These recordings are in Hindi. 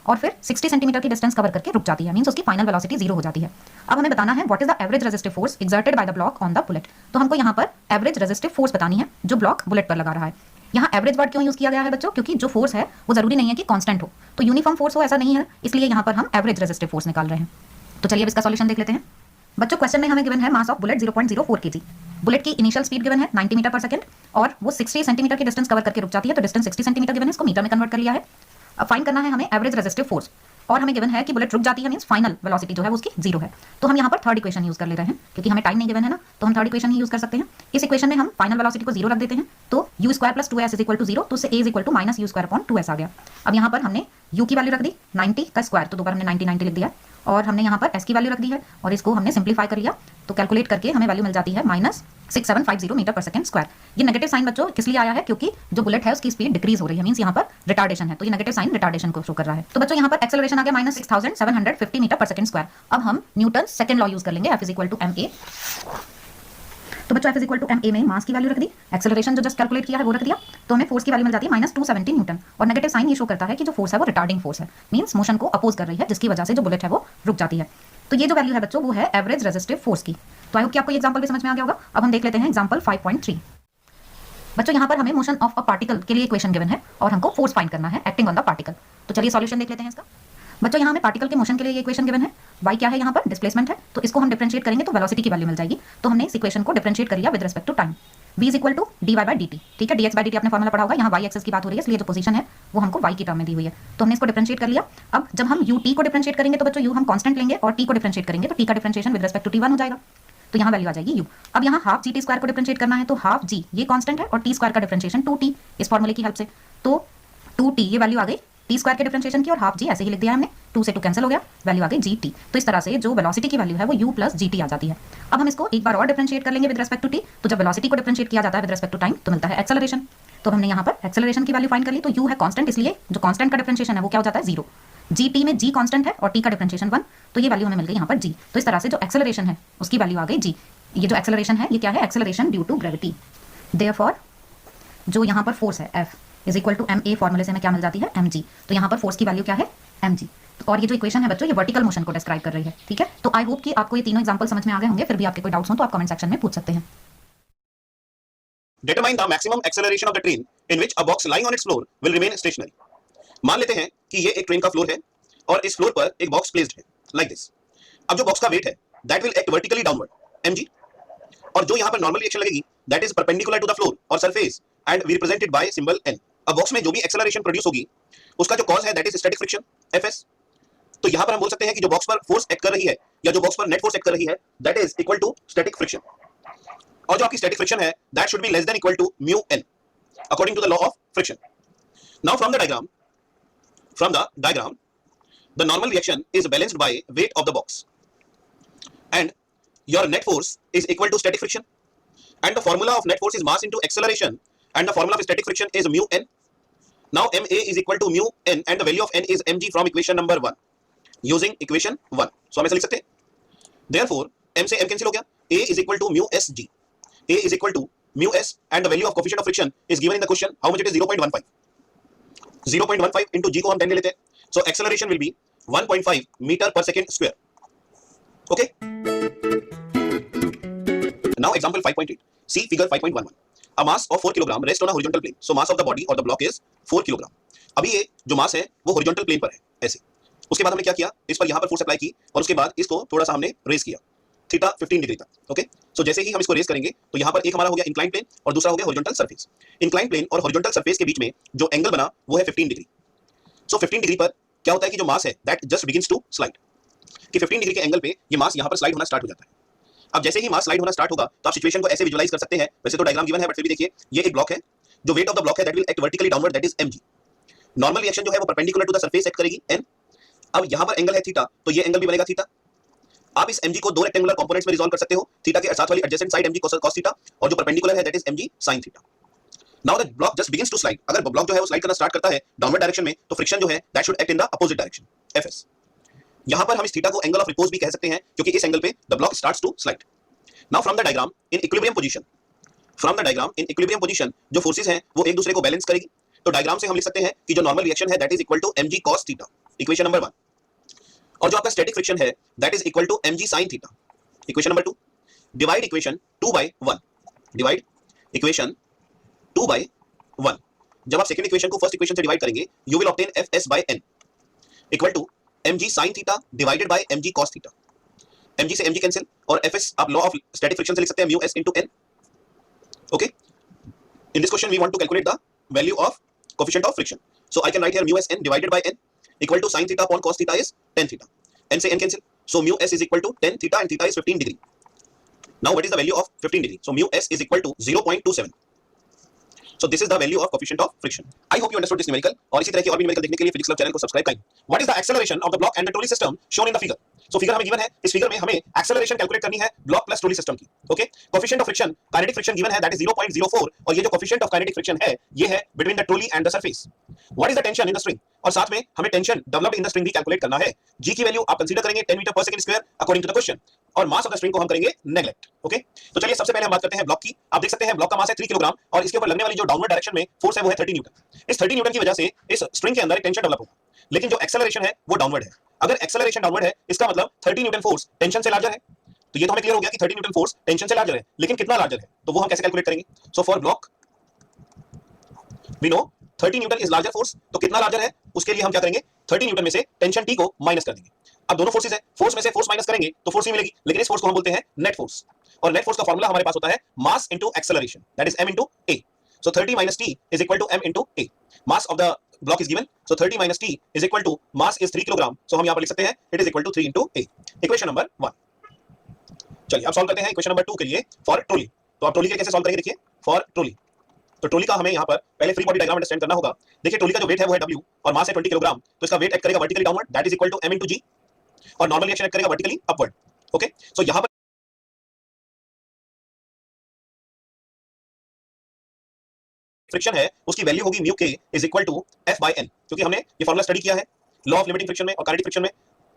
और फिर 60 सेंटीमीटर की डिस्टेंस कवर करके रुक जाती है, मींस उसकी फाइनल वेलोसिटी 0 हो जाती है। अब हमें बताना है what is the average resistive force exerted by the block on the bullet. तो हमको यहाँ पर एवरेज रेजिस्टिव फोर्स बतानी है जो ब्लॉक बुलेट पर लगा रहा है। यहाँ एवरेज वर्ड क्यों यूज किया गया है बच्चों, क्योंकि जो फोर्स है वो जरूरी नहीं है कि कांस्टेंट हो, तो यूनिफॉर्म फोर्स हो ऐसा नहीं है, इसलिए यहाँ पर हम एवरेज रेजिस्टिव फोर्स निकाल रहे हैं। तो चलिए अब इसका सॉल्यूशन देख लेते हैं। बच्चों क्वेश्चन में हमें गिवन है mass of bullet 0.04 kg। Bullet की इनिशियल स्पीड गिवन है 90 मीटर पर सेकंड और वो 60 सेंटीमीटर की डिस्टेंस कवर करके रुक जाती है, तो डिस्टेंस 60 सेंटीमीटर गिवन है, इसको मीटर में कन्वर्ट कर लिया है। अब फाइंड करना है हमें एवरेज रेजिस्टिव फोर्स, और हमें गिवन है कि बुलेट रुक जाती है, मींस फाइनल वेलोसिटी जो है वो उसकी 0 है। तो हम यहाँ पर थर्ड इक्वेशन यूज कर ले रहे हैं, क्योंकि हमें टाइम नहीं गिवन है ना, तो हम थर्ड इक्वेशन ही यूज कर सकते हैं। इस इक्वेशन में हम फाइनल वेलोसिटी को 0 रख देते हैं, तो u square plus 2s is equal to 0, तो उससे a is equal to minus u square upon 2s आ गया। अब यहाँ पर हमने u की वैल्यू रख दी 90 का स्क्वायर, तो दो बार हमने 90 लिख दिया, और हमने यहाँ पर s की वैल्यू रख दी है और इसको हमने सिंप्लीफाई कर लिया, तो कैलकुलेट करके हमें वैल्यू मिल जाती है minus 6750 metre per second square. ये नेगेटिव साइन बच्चों किस लिए आया है, क्योंकि जो बुलेट है उसकी स्पीड डिक्रीज हो रही है, मींस यहाँ पर रिटार्डेशन है, तो ये नेगेटिव साइन रिटार्डेशन को शो कर रहा है। तो बच्चों यहाँ पर एक्सेलरेशन आ गया minus 6750 metre per second square. अब हम न्यूटन सेकंड लॉ यूज कर लेंगे, F is equal to ma। तो बच्चों F is equal to ma में मास की वैल्यू रख दी, एक्सेलरेशन जो जस्ट कैलकुलेट किया है वो रख दिया, तो हमें फोर्स की वैल्यू मिल जाती है माइनस 270 न्यूटन, और नेगेटिव साइन ये शो करता है कि जो फोर्स है वो रिटार्डिंग फोर्स है, मींस मोशन को अपोज कर रही है, जिसकी वजह से जो बुलेट है वो रुक जाती है। तो ये जो वैल्यू है बच्चों वो है एवरेज रेजिस्टिव फोर्स की। तो आई होप कि आपको ये एग्जांपल भी समझ में आ गया होगा। अब हम देख लेते हैं एग्जांपल 5.3। बच्चों यहाँ पर हमें मोशन ऑफ अ पार्टिकल के लिए इक्वेशन गिवन है और हमको फोर्स फाइंड करना है एक्टिंग ऑन द पार्टिकल। तो चलिए सॉल्यूशन देख लेते हैं इसका। बच्चों यहाँ हमें पार्टिकल के मोशन के लिए ये इक्वेशन गिवन है, y क्या है यहाँ पर डिस्प्लेसमेंट है, तो इसको हम डिफरेंशिएट करेंगे तो वेलोसिटी की वैल्यू मिल जाएगी। तो हमने इस इक्वेशन को डिफरेंशिएट कर लिया with respect to time. v is equal to dy by dt, ठीक है, dx बाई dt आपने फॉर्मूला पढ़ा होगा, यहाँ y एक्सिस की बात हो रही है, इसलिए जो पोजीशन है वो हमको y की टर्म में दी हुई है, तो हमने इसको डिफरेंशिएट कर लिया। अब जब हम ut को डिफरेंशिएट करेंगे तो बच्चों u हम कांस्टेंट लेंगे और t को डिफरेंशिएट करेंगे तो t का differentiation with respect to t1 हो जाएगा, तो यहाँ वैल्यू आ जाएगी u। अब यहाँ हाफ gt स्क्वायर को डिफरेंशिएट करना है, तो हाफ g ये कांस्टेंट है और t स्क्वायर का डिफरेंशिएशन 2t इस फॉर्मूले की हेल्प से, तो 2t ये वैल्यू आ गई टी स्क्वायर के डिफरेंशिएशन की, और हाफ जी ऐसे ही लिख दिया हमने, 2 से 2 कैंसिल हो गया, वैल्यू आ गई जी टी। तो इस तरह से जो वेलोसिटी की वैल्यू है वो u प्लस जी टी आ जाती है। अब हम इसको एक बार और डिफरेंशिएट कर लेंगे विद रिस्पेक्ट टू टी, तो जब वेलोसिटी को डिफरेंशिएट किया जाता है विद रिस्पेक्ट टू टाइम तो मिलता है एक्सेलरेशन। तो हमने यहाँ पर एक्सेलरेशन की वैल्यू फाइंड कर ली, तो u है कांस्टेंट, इसलिए जो कांस्टेंट का डिफरेंशिएशन है वो क्या हो जाता है 0। जी टी में g कांस्टेंट है और t का डिफरेंशिएशन 1, तो ये वैल्यू हमें मिल गई यहाँ पर g। तो इस तरह से जो एक्सेलरेशन है उसकी वैल्यू आ गई g। ये जो एक्सेलरेशन है ये क्या है, acceleration due to gravity. Therefore जो यहाँ पर फोर्स है F is equal to ma फॉर्मूले से हमें क्या मिल जाती है mg। तो यहाँ पर फोर्स की वैल्यू क्या है mg। और ये जो इक्वेशन है बच्चों ये वर्टिकल मोशन को डिस्क्राइब कर रही है, ठीक है। तो आई होप कि आपको ये तीनों एग्जांपल समझ में आ गए होंगे, फिर भी आपके कोई डाउट्स हो तो आप कमेंट सेक्शन में पूछ सकते हैं। Determine the maximum acceleration of the train in which a box lying on its floor will remain stationary. मान लेते हैं कि ये एक ट्रेन का फ्लोर है और इस फ्लोर पर एक बॉक्स प्लेस्ड है लाइक दिस। अब जो बॉक्स का वेट है that will act vertically downward mg, और जो यहाँ पर नॉर्मल रिएक्शन लगेगी that is perpendicular to the floor और surface and we represent it by symbol n। अब बॉक्स में जो भी एक्सेलरेशन प्रोड्यूस होगी उसका जो कॉज है that is static friction Fs। तो यहाँ पर हम बोल सकते हैं कि जो बॉक्स पर फोर्स एक्ट कर रही है या जो बॉक्स पर नेट फोर्स एक्ट कर रही है that is equal to static friction, और जो आपकी स्टैटिक फ्रिक्शन है that should be less than equal to mu n according to the law of friction. Now from the diagram the normal reaction is balanced by weight of the box and your net force is equal to static friction, and the formula of net force is mass into acceleration and the formula of static friction is mu n. Now ma is equal to mu n and the value of n is mg from equation number 1 using equation 1. So हम ऐसा लिख सकते हैं, therefore m से m cancel हो गया, a is equal to mu s g, a is equal to mu s and the value of coefficient of friction is given in the question, how much it is 0.15. 0.15 into g को हम 10 ले लेते हैं, so acceleration will be 1.5 meter per second square. Okay. Now example 5.8. See figure 5.11. A mass of 4 kg rests on a horizontal plane. So mass of the body or the block is 4 kg. अभी ये जो मास है वो horizontal plane पर है ऐसे। उसके बाद हमने क्या किया, इस पर यहाँ पर फोर्स अप्लाई की और उसके बाद इसको थोड़ा सा हमने रेज किया थीटा 15 डिग्री तक। ओके, सो जैसे ही हम इसको रेज करेंगे तो यहाँ पर एक हमारा हो गया इंक्लाइन प्लेन और दूसरा हो गया हॉरिजॉन्टल सरफेस। इंक्लाइन प्लेन और हॉरिजॉन्टल सरफेस के बीच में जो एंगल बना वो है 15 डिग्री। सो 15 डिग्री पर क्या होता है कि जो मास है that just begins to slide, कि 15 डिग्री के एंगल पे ये मास यहाँ पर स्लाइड होना स्टार्ट हो जाता है। अब जैसे ही मास स्लाइड होना स्टार्ट होगा तो आप सिचुएशन को ऐसे विजुअलाइज कर सकते हैं, वैसे तो डायग्राम गिवन है बट फिर भी देखिए, ये एक ब्लॉक है, जो वेट ऑफ द ब्लॉक है that will act vertically downward that is mg। Normal reaction जो है वो perpendicular to the surface act करेगी n। अब यहाँ पर एंगल है थीटा, तो ये एंगल भी बनेगा थीटा। आप इस mg को दो रेक्टेंगुलर कंपोनेंट्स में रिजॉल्व कर सकते हो, थीटा के साथ वाली adjacent side mg cos theta और जो परपेंडिकुलर है that is mg sin theta. Now the block just begins to slide, अगर ब्लॉक जो है वो स्लाइड करना स्टार्ट करता है डाउनवर्ड डायरेक्शन में तो फ्रिक्शन जो है that should act in the opposite direction Fs। यहाँ पर हम इस थीटा को एंगल ऑफ रिपोज भी कह सकते हैं क्योंकि इस एंगल पे the block starts to slide. Now from the diagram in equilibrium position जो फोर्सेस हैं वो एक दूसरे को बैलेंस करेगी। तो डायग्राम से हम लिख सकते हैं कि जो नॉर्मल रिएक्शन है that is equal to mg cos theta. Equation number 1, और जो आपका स्टैटिक फ्रिक्शन है that is equal to mg sin theta. Equation number 2, divide equation 2/1, divide equation 2/1। जब आप सेकंड इक्वेशन को फर्स्ट इक्वेशन से डिवाइड करेंगे you will obtain fs by n equal to mg sin theta divided by mg cos theta. mg से mg कैंसिल और fs आप लॉ ऑफ स्टैटिक फ्रिक्शन से लिख सकते हैं mu s into n। Okay, in this question we want to calculate the value of coefficient of friction, so I can write here mu s n divided by n equal to sin theta upon cos theta is tan theta, n से n cancel, so mu s is equal to tan theta and theta is 15 degree. Now what is the value of 15 degree? So mu s is equal to 0.27. So this is the value of coefficient of friction. I hope you understood this numerical, और इसी तरह की और भी न्यूमेरिकल देखने के लिए फिजिक्स क्लब चैनल को सब्सक्राइब करें। What is the acceleration of the block and the trolley system shown in the figure? So figure हमें गिवन है, इस फिगर में हमें एक्सेलरेशन कैलकुलेट करनी है ब्लॉक प्लस ट्रॉली सिस्टम की। Okay, coefficient of friction, kinetic friction given है दैट इज 0.04, और ये जो कोएफिशिएंट ऑफ काइनेटिक फ्रिक्शन है ये है between the trolley and the surface. What is the tension in the string, और साथ में हमें tension developed in the string भी कैलकुलेट करना है। जी की वैल्यू आप कंसीडर करेंगे 10 metre per second square according to the question, और मास ऑफ द स्ट्रिंग को हम करेंगे नेगलेक्ट। ओके, तो चलिए सबसे पहले हम बात करते हैं ब्लॉक की। आप देख सकते हैं ब्लॉक का मास है 3 किलोग्राम, और इसके ऊपर लगने वाली जो डाउनवर्ड डायरेक्शन में फोर्स है वो है 30 न्यूटन। इस 30 न्यूटन की वजह से इस स्ट्रिंग के अंदर एक टेंशन डेवलप होगा, लेकिन जो एक्सेलरेशन है वो डाउनवर्ड है। अगर एक्सेलरेशन डाउनवर्ड है इसका मतलब 30 न्यूटन फोर्स टेंशन से लार्जर है, तो ये तो हमें क्लियर हो गया कि 30 न्यूटन फोर्स टेंशन से लार्जर है, लेकिन कितना लार्जर है तो वो हम कैसे कैलकुलेट करेंगे। So for block we know 30 newton is larger force, तो कितना लार्जर है उसके लिए हम क्या करेंगे, 30 न्यूटन में से टेंशन टी को माइनस कर देंगे। अब दोनों फोर्सेस है, फोर्स में से फोर्स माइनस करेंगे तो फोर्स ही मिलेगी, लेकिन इस फोर्स को हम बोलते हैं नेट फोर्स, और नेट फोर्स का फार्मूला हमारे पास होता है mass into acceleration, that is m into a। So 30 minus t is equal to m into a. Mass of the block is given, so 30 minus t is equal to mass is 3 kilogram, so हम यहाँ पर लिख सकते हैं it is equal to 3 into a. Equation number 1। चलिए अब सॉल्व करते हैं इक्वेशन नंबर 2 के लिए फॉर ट्रॉली। तो आप ट्रॉली के कैसे सॉल्व करेंगे, देखिए फॉर ट्रॉली, तो ट्रॉली का हमें यहाँ पर पहले फ्री बॉडी डायग्राम अंडरस्टैंड करना होगा। देखिए ट्रॉली का जो वेट है वो है w और मास है 20 किलोग्राम, तो इसका वेट एक्ट करेगा vertically downward, that is equal to m into g, और नॉर्मल रिएक्शन एक्ट करेगा वर्टिकली अपवर्ड। ओके, सो यहाँ पर फ्रिक्शन है उसकी वैल्यू होगी mu K is equal to F by N, क्योंकि हमने ये फॉर्मूला स्टडी किया है लॉ ऑफ लिमिटिंग फ्रिक्शन में और काइनेटिक फ्रिक्शन में।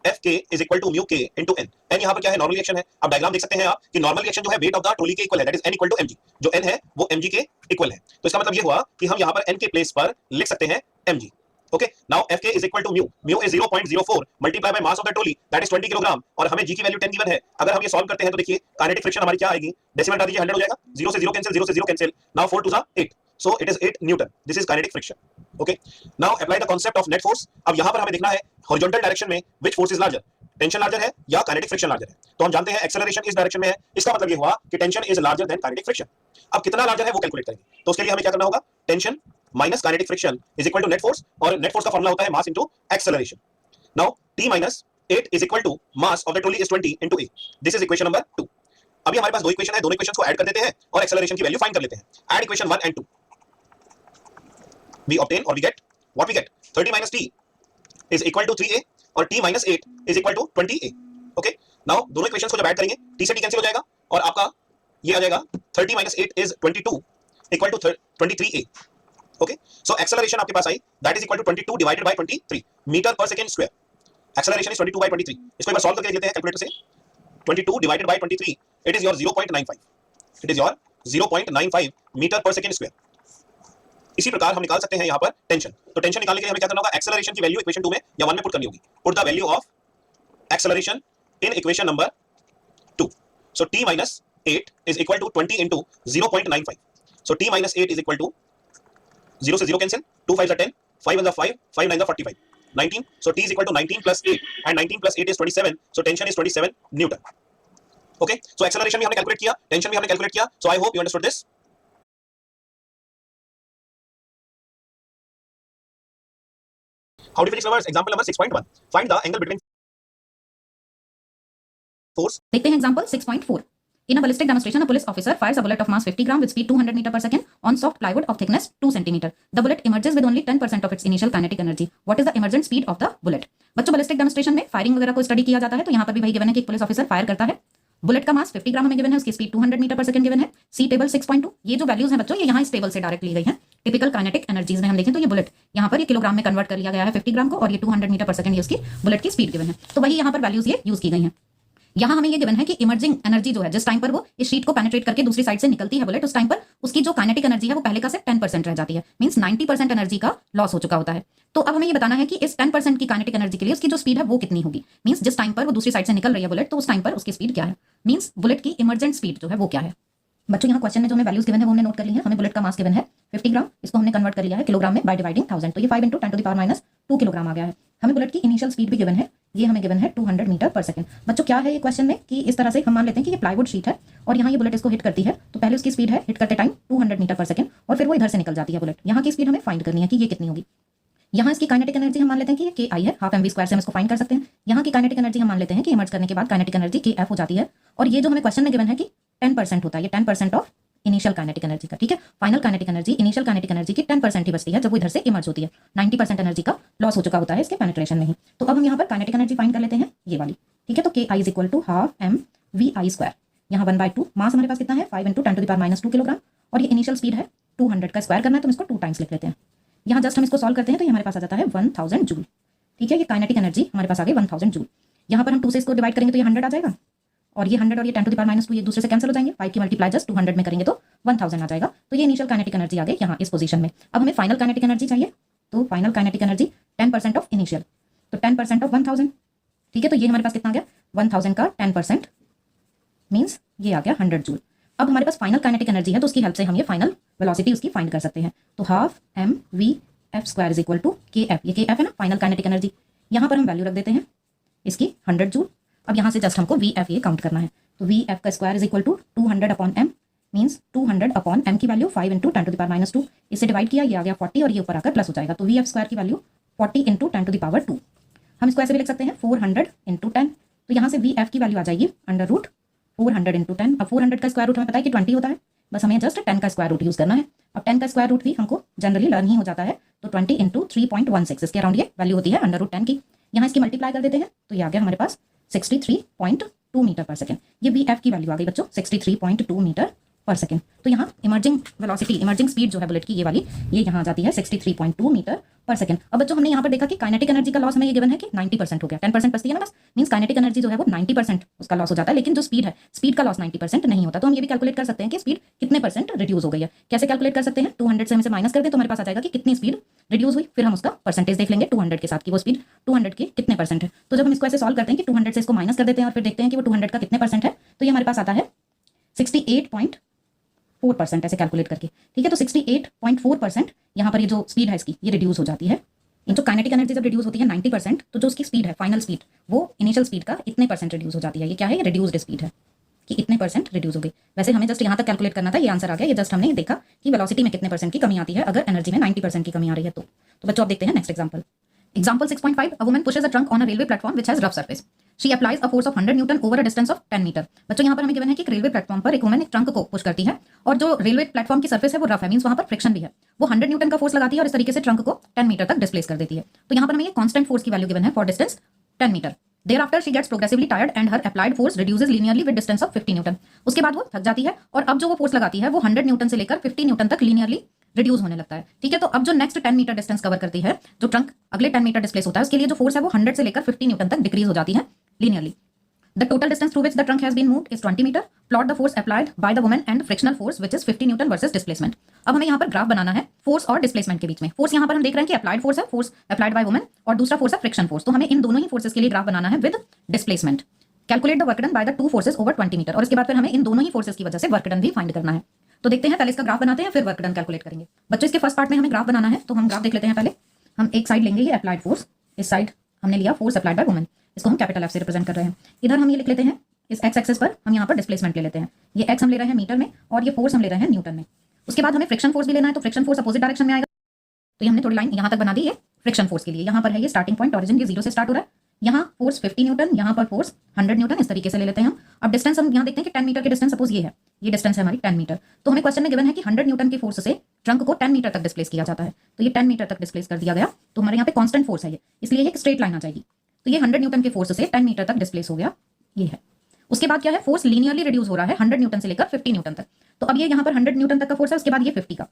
F K is equal to mu के इनटू एन, एन यहाँ पर क्या है, नॉर्मल रिएक्शन है। अब डायग्राम देख सकते हैं आप कि नॉर्मल रिएक्शन जो है वेट ऑफ द ट्रॉली के इक्वल है, that is N equal to mg, जो एन है वो mg के इक्वल है। तो इसका मतलब ये हुआ कि हम यहाँ पर एन के प्लेस पर लिख सकते हैं mg। Okay, now F K is equal to mu, mu is 0.04 multiply by mass of the trolley that is 20 kilogram, और हमें जी की वैल्यू 10 गिवन है। अगर हम ये सॉल्व करते हैं तो देखिए काइनेटिक फ्रिक्शन हमारी क्या आएगी, डेसिमल हटा दीजिए 100 हो जाएगा, 0 से 0 कैंसिल, 0 से 0 cancel, now 4 2 8, so it is 8 newton, this is kinetic friction. Okay, now apply the concept of net force. अब यहाँ पर हमें देखना है horizontal direction में which force is larger, tension larger है या काइनेटिक फ्रिक्शन लार्जर है। तो हम जानते हैं एक्सेलरेशन इस डायरेक्शन में है, इसका मतलब ये हुआ कि tension is larger than kinetic friction. अब कितना लार्जर है वो कैलकुलेट करेंगे, तो उसके लिए हमें क्या करना होगा, tension minus kinetic friction is equal to net force, और नेट फोर्स का फॉर्मूला होता है mass into acceleration. Now t minus 8 is equal to mass of the trolley is 20 into a, this is equation number 2। अभी हमारे पास दो इक्वेशन है, दोनों इक्वेशंस को ऐड कर देते हैं और एक्सेलरेशन की वैल्यू फाइंड कर लेते हैं। Add equation 1 and 2, we obtain or we get what we get, 30 minus t is equal to 3a और t minus 8 is equal to 20a। Okay, now दोनों इक्वेशंस को जब ऐड करेंगे t से t कैंसिल हो जाएगा और आपका ये आ जाएगा 30 minus 8 is 22 equal to 23a। Okay, so acceleration आपके पास आई that is equal to 22 divided by 23 metre per second square. Acceleration is 22 by 23, इसको एक बार सॉल्व करके देख लेते हैं कैलकुलेटर से। 22 divided by 23 it is your 0.95, it is your 0.95 metre per second square. इसी प्रकार हम निकाल सकते हैं यहाँ पर टेंशन, तो टेंशन निकालने के लिए हमें क्या करना होगा, एक्सेलरेशन की वैल्यू इक्वेशन 2 में या 1 में पुट करनी होगी। Put the value of acceleration in equation number 2, so t minus 8 is equal to 20 into 0.95, so t minus 8 is equal to 0 से 0 cancel, 2 5 are 10, 5 1 are 5, 5 9 are 45, 19, so t is equal to 19 plus 8 and 19 plus 8 is 27, so tension is 27 newton। okay, so acceleration भी हमने कैलकुलेट किया, टेंशन भी हमने कैलकुलेट किया, so I hope you understood this। Howdy physics lovers, example number 6.1, find the angle between force। देखते हैं example 6.4। In a ballistic demonstration, a police officer fires a bullet of mass 50 gram with speed 200 meter per second on soft plywood of thickness 2 centimeter. The bullet emerges with only 10% of its initial kinetic energy. What is the emergent speed of the bullet? बच्चों ballistic demonstration में फायरिंग वगैरह को स्टडी किया जाता है, तो यहाँ पर भी वही गिवन है कि एक पुलिस ऑफिसर फायर करता है, बुलेट का मास 50 ग्राम हमें गिवन है, उसकी speed 200 metre per second given है। सी टेबल 6.2, ये जो वैल्यूज हैं बच्चों ये यहाँ इस टेबल से डायरेक्ट ली गई हैं। टिपिकल काइनेटिक एनर्जीज में हम देखें तो ये बुलेट यहाँ पर ये किलोग्राम में कन्वर्ट कर लिया गया है 50 ग्राम को, और ये 200 मीटर पर सेकंड ये उसकी बुलेट की स्पीड गिवन है, तो वही यहाँ पर वैल्यूज ये यूज की गई हैं। यहाँ हमें ये गिवन है कि इमर्जिंग एनर्जी जो है जिस टाइम पर वो इस शीट को पेनिट्रेट करके दूसरी साइड से निकलती है बुलेट, उस टाइम पर उसकी जो काइनेटिक एनर्जी है वो पहले का से 10% रह जाती है, मींस 90% एनर्जी का लॉस हो चुका होता है। तो अब हमें ये बताना है कि इस 10% की काइनेटिक एनर्जी के लिए उसकी जो स्पीड है वो कितनी होगी, मींस जिस टाइम पर वो दूसरी साइड से निकल रही है बुलेट तो उस टाइम पर उसकी स्पीड क्या है, मींस बुलेट की इमर्जेंट स्पीड जो है वो क्या है। बच्चों यहाँ क्वेश्चन में जो हमें वैल्यूज गिवन है वो हमने नोट कर ली है। हमें बुलेट का मास गिवन है 50 ग्राम, इसको हमने कन्वर्ट कर लिया है किलोग्राम में बाय डिवाइडिंग 1000, तो ये 5 × 10⁻² किलोग्राम आ गया है। हमें बुलेट की इनिशियल स्पीड भी गिवन है, ये हमें गिवन है 200 मीटर पर सेकंड। बच्चों क्या है ये क्वेश्चन में कि इस तरह से हम मान लेते हैं कि ये प्लाईवुड शीट है और यहाँ ये बुलेट इसको हिट करती है, तो पहले उसकी स्पीड है हिट करते टाइम 200 मीटर पर सेकंड और फिर वो इधर से निकल जाती है बुलेट। यहाँ की स्पीड हमें फाइंड करनी है कि ये कितनी होगी। यहाँ इसकी काइनेटिक एनर्जी हम मान लेते हैं कि ये KI है, हाफ mv² से हम इसको फाइंड कर सकते हैं। यहाँ की काइनेटिक एनर्जी हम मान लेते हैं कि इमर्ज करने के बाद काइनेटिक एनर्जी KF हो जाती है, और ये जो हमें क्वेश्चन में गिवन है कि 10% होता है, ये 10% ऑफ इनिशियल काइनेटिक एनर्जी का, ठीक है। Final kinetic energy initial kinetic energy की 10% ही बचती है जब वो इधर से इमर्ज होती है, 90% एनर्जी का लॉस हो चुका होता है इसके पेनिट्रेशन में ही। तो अब हम यहाँ पर काइनेटिक एनर्जी फाइंड कर लेते हैं ये वाली, ठीक है। तो KI = हाफ mv², यहाँ 1/2, मास हमारे पास कितना है 5 × 10⁻² किलोग्राम, और ये इनिशियल स्पीड है 200 का स्क्वायर करना है तो हम इसको 2 टाइम्स लिख लेते हैं। यहाँ जस्ट हम इसको सॉल्व करते हैं तो ये हमारे पास आ जाता है 1000 जूल, ठीक है। ये काइनेटिक एनर्जी हमारे पास आ गई 1000 जूल। यहाँ पर हम 2 से इसको डिवाइड करेंगे तो ये 100 आ जाएगा, और ये 100 और ये 10⁻² ये एक दूसरे से कैंसिल हो जाएंगे, 5 की मल्टीप्लाई जस्ट 200 में करेंगे तो 1000 आ जाएगा। तो ये इनिशियल काइनेटिक एनर्जी आ गई यहाँ इस पोजीशन में। अब हमें फाइनल काइनेटिक एनर्जी चाहिए, तो final kinetic energy 10% of initial, तो 10% ऑफ 1000, ठीक है। तो ये हमारे पास कितना आ गया 1000 का 10% मीन्स ये आ गया 100 जूल। अब हमारे पास फाइनल काइनेटिक एनर्जी है तो उसकी हेल्प से हम ये फाइनल वेलोसिटी उसकी फाइंड कर सकते हैं। तो हाफ mv² = KF, ये KF है ना फाइनल काइनेटिक एनर्जी। यहाँ पर हम वैल्यू रख देते हैं इसकी 100 जूल। अब यहाँ से जस्ट हमको VF ये काउंट करना है, तो VF का स्क्वायर = 200/m, मीन्स 200/m की वैल्यू 5 × 10⁻², इससे डिवाइड किया, ये आ गया 40 और ये ऊपर आकर प्लस हो जाएगा, तो VF² की वैल्यू 40 × 10⁻²। हम इसको ऐसे भी लिख सकते हैं 400 × 10, तो यहाँ से VF की वैल्यू आ जाएगी √400 × 10। अब 400 का स्क्वायर रूट हमें पता है कि 20 होता है, बस हमें जस्ट 10 का स्क्वायर रूट यूज करना है। अब 10 का स्क्वायर रूट भी हमको जनरली लर्न ही हो जाता है, तो 20 × 3.16 इसके अराउंड ये वैल्यू होती है √10 की। यहाँ इसकी मल्टीप्लाई कर देते हैं तो ये आ गया हमारे पास 63.2 मीटर पर सेकंड। ये VF की वैल्यू आ गई बच्चों 63.2 मीटर पर सेकंड। तो यहाँ इमर्जिंग वेलोसिटी, इमर्जिंग स्पीड जो है बुलेट की ये वाली, ये यहाँ आ जाती है 63.2 मीटर पर सेकंड। अब बच्चों हमने यहाँ पर देखा कि काइनेटिक एनर्जी का लॉस हमें ये गिवन है कि 90% हो गया, 10% बचती है ना बस, मींस काइनेटिक एनर्जी जो है वो 90% उसका लॉस हो जाता है, लेकिन जो स्पीड है, स्पीड का लॉस 90% नहीं होता। तो हम ये भी कैलकुलेट कर सकते हैं कि स्पीड कितने परसेंट रिड्यूस हो गई है। कैसे कैलकुलेट कर सकते हैं, 200 से हम इसे माइनस कर दें तो हमारे पास आ जाएगा कि कितनी स्पीड रिड्यूस हुई, फिर हम उसका परसेंटेज देख लेंगे 200 के साथ कि वो स्पीड 200 के कितने परसेंट है। तो जब हम इसको ऐसे सॉल्व करते हैं कि 200 से इसको माइनस कर देते हैं और फिर देखते हैं कि वो 200 का कितने परसेंट है, तो ये हमारे पास आता है 68.4% ऐसे कैलकुलेट करके, ठीक है। तो 68.4% यहाँ पर ये जो स्पीड है इसकी ये रिड्यूस हो जाती है। जो काइनेटिक एनर्जी जब रिड्यूस होती है 90%, तो जो उसकी स्पीड है फाइनल स्पीड वो इनिशियल स्पीड का इतने परसेंट रिड्यूस हो जाती है। ये क्या है, ये रिड्यूस्ड स्पीड है कि इतने परसेंट रिड्यूस हो गई। वैसे हमें जस्ट यहाँ तक कैलकुलेट करना था, ये आंसर आ गया। ये जस्ट हमने देखा कि वेलोसिटी में कितने परसेंट की कमी आती है अगर एनर्जी में 90% की कमी आ रही है। तो बच्चों आप देखते हैं next example. Example 6.5, a woman pushes a trunk on a railway platform which has rough surface. She applies a force of 100 Newton over a distance of 10 metre. बच्चों यहाँ पर हमें गिवन है कि एक रेलवे प्लेटफॉर्म पर एक वुमन एक ट्रंक को पुश करती है और जो रेलवे प्लेटफॉर्म की सरफेस है वो रफ है, मींस वहाँ पर फ्रिक्शन भी है। वो 100 न्यूटन का फोर्स लगाती है और इस तरीके से ट्रंक को 10 मीटर तक डिस्प्लेस कर देती है। तो यहाँ पर हमें ये कांस्टेंट फोर्स की वैल्यू गिवन है for distance 10 metre. Thereafter she gets progressively tired and her applied force reduces linearly with distance of 50 Newton. उसके बाद वो थक जाती है और अब जो वो फोर्स लगाती है वो 100 न्यूटन से लेकर 50 न्यूटन तक लीनियरली रिड्यूस होने लगता है, ठीक है। तो अब जो नेक्स्ट 10 मीटर डिस्टेंस कवर करती है, जो ट्रंक अगले 10 मीटर डिस्प्लेस होता है, उसके लिए जो फोर्स है वो 100 से लेकर 50 न्यूटन तक डिक्रीज हो जाती है linearly. The total distance through which the trunk has been moved is 20 meter. Plot the force applied by the woman and frictional force which is 50 Newton versus displacement. अब हमें यहाँ पर ग्राफ बनाना है फोर्स और डिस्प्लेसमेंट के बीच में। फोर्स यहाँ पर हम देख रहे हैं कि अप्लाइड फोर्स है, फोर्स अप्लाइड बाय वुमन, और दूसरा फोर्स है फ्रिक्शन फोर्स। तो हमें इन दोनों ही फोर्सेस के लिए ग्राफ बनाना है with displacement. Calculate the work done by the two forces over 20 metre, और इसके बाद फिर हमें इन दोनों ही फोर्सेस की वजह से वर्क डन भी फाइंड करना है। तो देखते हैं, पहले इसका ग्राफ बनाते हैं फिर वर्क डन कैलकुलेट करेंगे। बच्चों इसके फर्स्ट पार्ट में हमें ग्राफ बनाना है, तो हम ग्राफ देख लेते हैं। पहले हम एक साइड लेंगे ये अप्लाइड फोर्स, इस साइड हमने लिया फोर्स अप्लाइड बाय वुमन, इसको हम कैपिटल F से रिप्रेजेंट कर रहे हैं। इधर हम ये लिख लेते हैं इस एक्स एक्सिस पर हम यहाँ पर डिस्प्लेसमेंट ले लेते हैं, ये एक्स हम ले रहे हैं मीटर में और ये फोर्स हम ले रहे हैं न्यूटन में। उसके बाद हमें फ्रिक्शन फोर्स भी लेना है, तो फ्रिक्शन फोर्स अपोजिट डायरेक्शन में आएगा। तो ये हमने थोड़ी लाइन यहाँ तक बना दी है फ्रिक्शन फोर्स के लिए। यहाँ पर है ये स्टार्टिंग पॉइंट, ओरिजिन ये 0 से स्टार्ट हो रहा है, यहाँ फोर्स 50 न्यूटन, यहाँ पर फोर्स 100 न्यूटन, इस तरीके से ले लेते हैं हम। अब डिस्टेंस हम यहाँ देखते हैं कि 10 मीटर की डिस्टेंस सपोज ये है, ये डिस्टेंस है हमारी 10 मीटर। तो हमें क्वेश्चन में गिवन है कि 100 न्यूटन की फोर्स से ट्रंक को 10 मीटर तक डिस्प्लेस किया जाता है। तो ये 10 मीटर तक डिस्प्लेस कर दिया गया, तो हमारे यहाँ पे कांस्टेंट फोर्स है ये, इसलिए ये एक स्ट्रेट लाइन आ जाएगी। तो ये 100 न्यूटन की फोर्स से 10 मीटर तक डिस्प्लेस हो गया, ये है। उसके बाद क्या है, फोर्स लीनियरली रिड्यूस हो रहा है 100 न्यूटन से लेकर 50 न्यूटन तक। तो अब ये यहाँ पर 100 न्यूटन तक का फोर्स है, उसके बाद ये 50 का।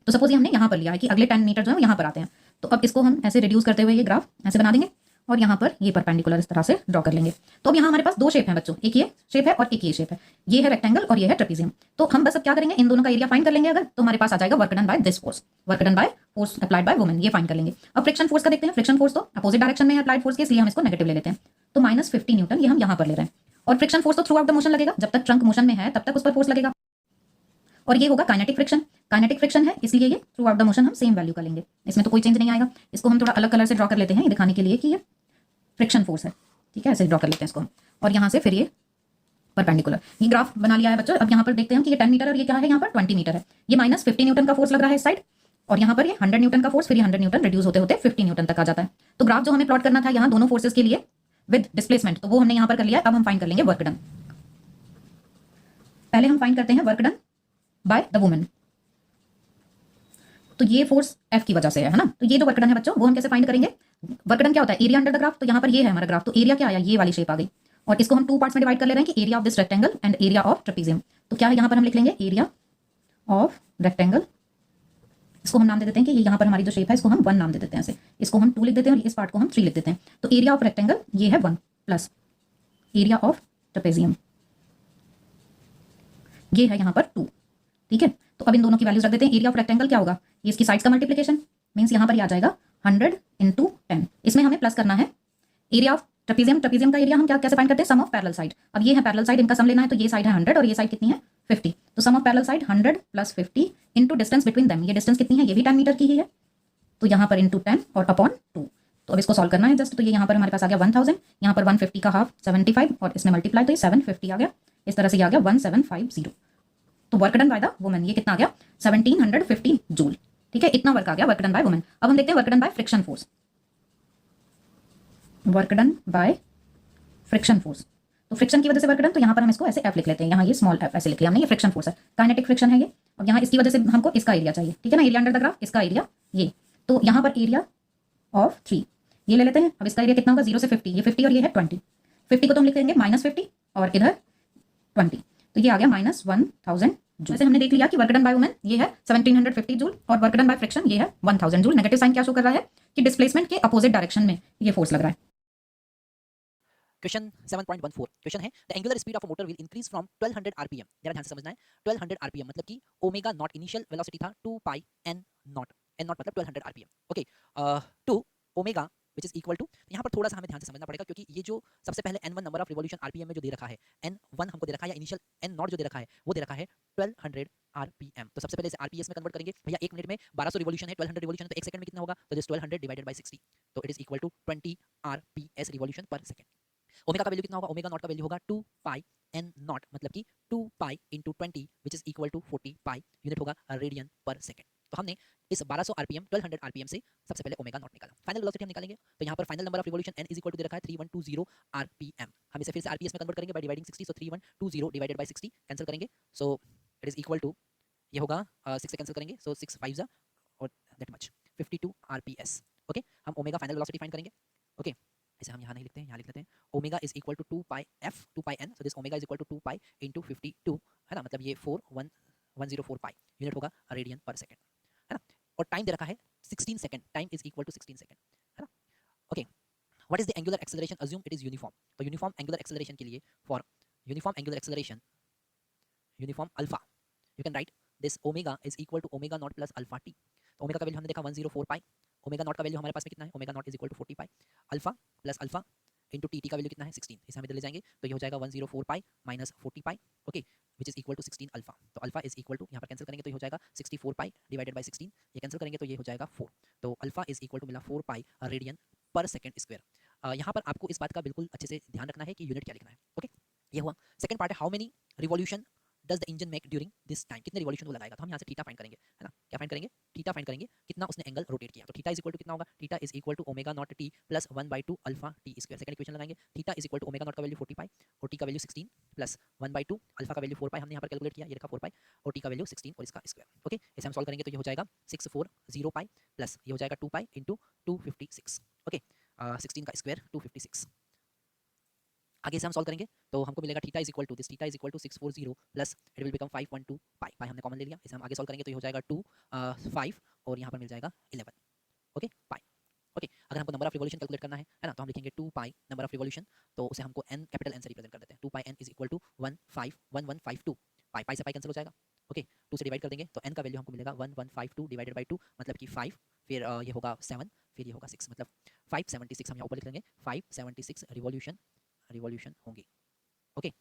तो सपोज ये हमने यहाँ पर लिया है कि अगले 10 मीटर जो है यहाँ पर आते हैं, तो अब इसको हम ऐसे रिड्यूस करते हुए ये ग्राफ ऐसे बना देंगे और यहाँ पर ये परपेंडिकुलर इस तरह से ड्रॉ कर लेंगे। तो अब यहाँ हमारे पास दो शेप है बच्चों, एक ये शेप है और एक ये शेप है। ये है रेक्टेंगल और ये है ट्रेपीजियम। तो हम बस अब क्या करेंगे, इन दोनों का एरिया फाइंड कर लेंगे। अगर तो हमारे पास आ जाएगा work done by this force, work done by force applied by women, ये फाइंड कर लेंगे। अब फ्रिक्शन फोर्स का देखते हैं। फ्रिक्शन फोर्स तो अपोजिट डायरेक्शन में है अप्लाइड फोर्स के, इसलिए हम इसको नेगेटिव ले लेते हैं। तो -50 न्यूटन ये हम यहाँ पर ले रहे हैं। और फ्रिक्शन फोर्स तो थ्रू आउट द मोशन लगेगा, जब तक ट्रंक मोशन में है तब तक उस पर फोर्स लगेगा। और ये होगा काइनेटिक फ्रिक्शन। काइनेटिक फ्रिक्शन है इसलिए ये थ्रू आउट द मोशन हम सेम वैल्यू का लेंगे, इसमें तो कोई चेंज नहीं आएगा। इसको हम थोड़ा अलग कलर से ड्रॉ कर लेते हैं, ये दिखाने के लिए कि ये फ्रिक्शन फोर्स है। ठीक है, ऐसे ड्रॉ कर लेते हैं इसको हम। और यहाँ से फिर ये परपेंडिकुलर, ये ग्राफ बना लिया है बच्चों। अब यहाँ पर देखते हैं कि ये 10 मीटर और ये क्या है, यहाँ पर 20 मीटर है। ये -50 न्यूटन का फोर्स लग रहा है इस साइड, और यहाँ पर ये 100 न्यूटन का फोर्स, फिर ये 100 न्यूटन रिड्यूस होते होते 50 न्यूटन तक आ जाता है। तो ग्राफ जो हमें प्लॉट करना था यहाँ दोनों फोर्सेस के लिए विद डिस्प्लेसमेंट, तो वो हमने यहाँ पर कर लिया है। अब हम फाइंड कर लेंगे वर्क डन। पहले हम फाइंड करते हैं work done by the women. तो ये फोर्स F की वजह से है ना। तो ये जो वर्क डन है बच्चों, वो हम कैसे फाइंड करेंगे। वर्क डन क्या होता है, एरिया अंडर द ग्राफ। तो यहाँ पर ये है हमारा ग्राफ, तो एरिया क्या आया, ये वाली शेप आ गई। और इसको हम 2 पार्ट्स में डिवाइड कर ले रहे हैं कि area of this rectangle and area of trapezium. तो क्या है, यहाँ पर हम लिख लेंगे एरिया ऑफ रेक्टेंगल। इसको हम नाम दे देते हैं कि ये यहाँ पर हमारी जो शेप है इसको हम 1 नाम दे देते हैं ऐसे। इसको हम 2 लिख देते हैं और इस पार्ट को हम 3 लिख देते हैं। तो एरिया ऑफ रेक्टेंगल ये है 1 प्लस एरिया ऑफ ट्रेपेजियम ये है यहाँ पर 2। ठीक है, तो अब इन दोनों की वैल्यूज रख देते हैं। एरिया ऑफ रेक्टेंगल क्या होगा, ये इसकी साइड्स का मल्टीप्लिकेशन, मींस यहाँ पर ये आ जाएगा 100 × 10। इसमें हमें प्लस करना है एरिया ऑफ ट्रेपीजियम। ट्रेपीजियम का एरिया हम क्या कैसे फाइंड करते हैं, सम ऑफ पैरेलल साइड। अब ये है पैरेलल साइड, इनका सम लेना है। तो ये साइड है 100 और ये साइड कितनी है 50। तो sum of parallel side 100 + 50 into distance between them. ये डिस्टेंस कितनी है, ये भी 10 मीटर की ही है। तो यहाँ पर इंटू 10 और अपॉन 2। तो अब इसको सॉल्व करना है जस्ट। तो ये यहाँ पर हमारे पास आ गया 1000, यहाँ पर 150 का हाफ 75 और इसमें मल्टीप्लाई, तो ये 750 आ गया। इस तरह से ये आ गया 1750। तो work done by the woman ये कितना आ गया 1750 जूल। ठीक है, इतना वर्क आ गया वर्क डन बाय वुमन। अब हम देखते हैं work done by friction force. Work done by friction force, तो फ्रिक्शन की वजह से वर्क डन, तो यहाँ पर हम इसको ऐसे F लिख लेते हैं। यहाँ ये स्मॉल f ऐसे लिख लिया हमने, ये फ्रिक्शन फोर्स है, काइनेटिक फ्रिक्शन है ये। और यहाँ इसकी वजह से हमको इसका एरिया चाहिए। ठीक है ना, एरिया अंडर द ग्राफ, इसका एरिया ये। तो यहाँ पर एरिया ऑफ 3 ये ले लेते हैं। अब इसका एरिया कितना होगा 0 से 50, ये 50 और ये है 20। 50 को तो हम लिख देंगे -50 और इधर 20, तो ये आ गया -1000 जूल। जैसे हमने देख लिया कि वर्क डन बाय वुमेन ये है 1750 जूल और वर्क डन बाय फ्रिक्शन ये है 1000 जूल। नेगेटिव साइन क्या शो कर रहा है कि डिस्प्लेसमेंट के अपोजिट डायरेक्शन में ये फोर्स लग रहा है। क्वेश्चन 7.14 क्वेश्चन है the angular speed of a motor will increase from 1200 RPM. जरा ध्यान से समझना है, 1200 आरपीएम मतलब कि ओमेगा नॉट इनिशियल वेलोसिटी था 2 pi n naught, n naught मतलब 1200 RPM. Okay, two omega which is equal to, यहाँ पर थोड़ा सा हमें ध्यान से समझना पड़ेगा क्योंकि ये जो सबसे पहले n1 number of revolution RPM में जो दे रखा है, n1 हमको दे रखा है या इनिशियल n नॉट जो दे रखा है वो दे रखा है 1200 आरपीएम। तो सबसे पहले इसे आरपीएस में कन्वर्ट करेंगे। भैया 1 मिनट में 1200 रिवॉल्यूशन है, 1200 रिवॉल्यूशन तो 1 सेकंड में कितना होगा, तो दिस 1200 डिवाइडेड बाय 60, तो it is equal to 20 RPS revolution per second. Omega का वैल्यू कितना होगा, ओमेगा नॉट का वैल्यू होगा 2 पाई n नॉट मतलब कि 2 pi into 20 which is equal to 40 pi, unit होगा रेडियन पर सेकंड। तो हमने इस 1200 आरपीएम 1200 आरपीएम से सबसे पहले ओमेगा नॉट निकाला। फाइनल वेलोसिटी हम निकालेंगे, तो यहाँ पर final number of revolution n is equal to दे रखा है 3120 आरपीएम। हम इसे फिर से आरपीएस में कन्वर्ट करेंगे by dividing 60, so 3120 divided by 60 cancel करेंगे, so it is equal to ये होगा 6 से कैंसिल करेंगे, सो 6 5 और दैट मच 52 आरपीएस। ओके, हम ओमेगा फाइनल वेलोसिटी फाइंड करेंगे। ओके, इसे हम यहाँ नहीं लिखते हैं, यहाँ लिख लेते हैं। Omega is equal to 2 pi f 2 pi n, so this omega is equal to 2 pi into 52 है ना, मतलब ये 41104 पाई, यूनिट होगा रेडियन पर सेकंड है ना। और टाइम दे रखा है 16 second, time is equal to 16 second है ना। Okay, what is the angular acceleration, assume it is uniform. तो यूनिफॉर्म एंगुलर एक्सेलरेशन के लिए, for uniform angular acceleration, uniform alpha, you can write this omega is equal to omega naught plus alpha T. तो ओमेगा का वैल्यू हमने देखा 104 पाई, ओमेगा नॉट का वैल्यू हमारे पास में कितना है, omega naught is equal to 40 pi, alpha plus alpha into T का वैल्यू कितना है 16, इसे हम इधर ले जाएंगे तो ये हो जाएगा 104 pi minus 40 pi, okay, which is equal to 16 alpha. तो अल्फा इज इक्वल टू यहाँ पर कैंसिल करेंगे तो ये हो जाएगा 64 पाई डिवाइडेड बाय 16, ये कैंसिल करेंगे तो ये हो जाएगा 4, तो अल्फा इज इक्वल टू मिला 4 pi radian per second square. यहाँ पर आपको इस बात का बिल्कुल अच्छे से ध्यान रखना है कि यूनिट क्या लिखना है। ओके, ये हुआ। सेकंड पार्ट है how many revolution does the engine make during this time, कितने रिवॉल्यूशन वो लगाएगा। तो हम यहाँ से थीटा फाइंड करेंगे है ना, क्या फाइंड करेंगे, थीटा फाइंड करेंगे, कितना उसने एंगल रोटेट किया। तो थीटा इज इक्वल टू कितना होगा, theta is equal to omega not t plus 1/2 alpha t square. Second equation लगाएंगे, theta is equal to omega not का वैल्यू 40 पाई और टी का वैल्यू 16 प्लस 1/2 अल्फा का वैल्यू 4 पाई हमने यहाँ पर कैलकुलेट किया, ये रखा 4 पाई और टी का वैल्यू 16 और इसका स्क्वायर। ओके, इसे हम सॉल्व करेंगे तो ये हो जाएगा 640 पाई प्लस ये हो जाएगा 2 पाई इंटू 256। ओके, 16 का स्क्वायर 256। आगे से हम सॉल्व करेंगे तो हमको मिलेगा theta is equal to this, theta is equal to 640 plus it will become 512 pi, pi हमने कॉमन ले लिया। इसे हम आगे सॉल्व करेंगे तो ये हो जाएगा 2 5 और यहाँ पर मिल जाएगा 11, ओके पाई। ओके, अगर हमको नंबर ऑफ रिवॉल्यूशन कैलकुलेट करना है ना, तो हम लिखेंगे 2 पाई नंबर ऑफ रिवॉल्यूशन, तो उसे हमको n कैपिटल N से रिप्रेजेंट कर देते हैं। 2 pi n is equal to 15152, पाई पाई से पाई कैंसिल हो जाएगा, ओके 2 से डिवाइड कर देंगे तो n का वैल्यू हमको मिलेगा 1152 डिवाइडेड बाई 2, मतलब कि 5, फिर ये होगा 7, फिर ये होगा 6, मतलब 576 हम यहाँ ऊपर लिख लेंगे, 576 रिवॉल्यूशन होंगी, ओके।